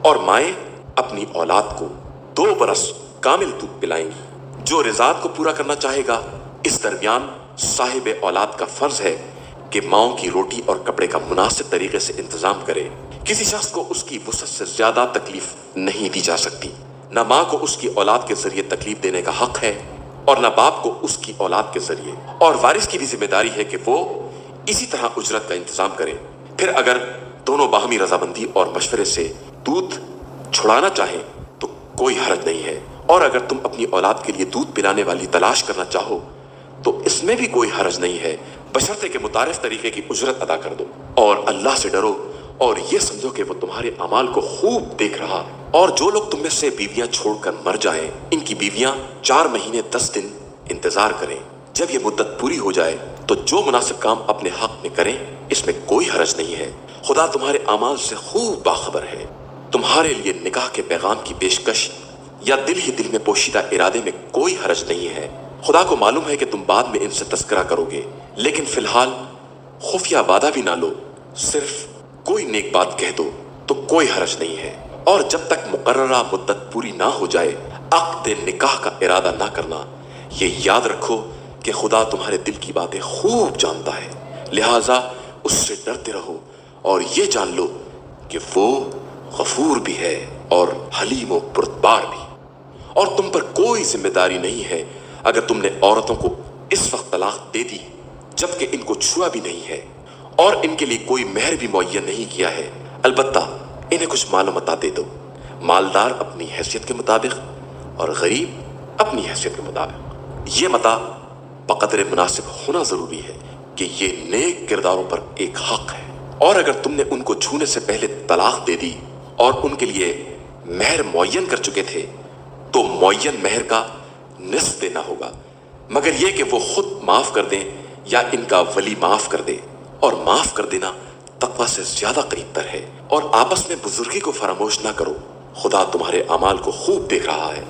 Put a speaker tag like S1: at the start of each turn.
S1: और माएँ अपनी औलाद को 2 बरस कामिल दूध पिलाएंगी। जो रिजात को पूरा करना चाहेगा, इस दरमियान साहिब औलाद का फर्ज है कि माओं की रोटी और कपड़े का मुनासिब तरीके से इंतजाम करे। किसी शख्स को उसकी वुसअत से ज्यादा तकलीफ नहीं दी जा सकती। न माँ को उसकी औलाद के जरिए तकलीफ देने का हक है और न बाप को उसकी औलाद के जरिए। और वारिस की भी जिम्मेदारी है कि वो इसी तरह उजरत का इंतजाम करे। फिर अगर दोनों बाहमी रजामंदी और मशवरे से दूध छुड़ाना चाहें तो कोई हर्ज नहीं है। और अगर तुम अपनी औलाद के लिए दूध पिलाने वाली तलाश करना चाहो तो इसमें भी कोई हर्ज नहीं है, बशर्ते के मुतारिफ तरीके की उजरत अदा कर दो। और अल्लाह से डरो और ये समझो कि वो तुम्हारे अमाल को खूब देख रहा है। और जो लोग तुम में से बीवियां छोड़कर मर जाएं, इनकी बीवियां 4 महीने 10 दिन इंतजार करें। जब ये मुद्दत पूरी हो जाए तो जो मुनासिब काम अपने हक में करें, इसमें कोई हरज नहीं है। खुदा तुम्हारे अमाल से खूब बाखबर है। तुम्हारे लिए निकाह के पैगाम की पेशकश या दिल ही दिल में पोशीदा इरादे में कोई हरज नहीं है। खुदा को मालूम है कि तुम बाद में इनसे तस्करा करोगे, लेकिन फिलहाल खुफिया वादा भी ना लो। सिर्फ कोई नेक बात कह दो तो कोई हरज नहीं है। और जब तक मुकर्ररा मुद्दत पूरी ना हो जाए, अक़्द निकाह का इरादा ना करना। ये याद रखो कि खुदा तुम्हारे दिल की बातें खूब जानता है, लिहाजा उससे डरते रहो और ये जान लो कि वो गफूर भी है और हलीम व पुरतबार भी। और तुम पर कोई जिम्मेदारी नहीं है अगर तुमने औरतों को इस वक्त तलाक दे दी जबकि इनको छुआ भी नहीं है और इनके लिए कोई मेहर भी मुअय्यन नहीं किया है। अलबत्ता इन्हें कुछ माल मता दे दो, मालदार अपनी हैसियत के मुताबिक और गरीब अपनी हैसियत के मुताबिक। ये मता बक़द्र मुनासिब होना जरूरी है कि ये नेक किरदारों पर एक हक है। और अगर तुमने उनको छूने से पहले तलाक दे दी और उनके लिए मेहर मुअय्यन कर चुके थे तो मुअय्यन मेहर का निस्फ देना होगा, मगर यह कि वो खुद माफ कर दें या इनका वली माफ कर दे। और माफ कर देना तक़वा से ज्यादा करीब तर है। और आपस में बुजुर्गी को फरामोश ना करो, खुदा तुम्हारे अमाल को खूब देख रहा है।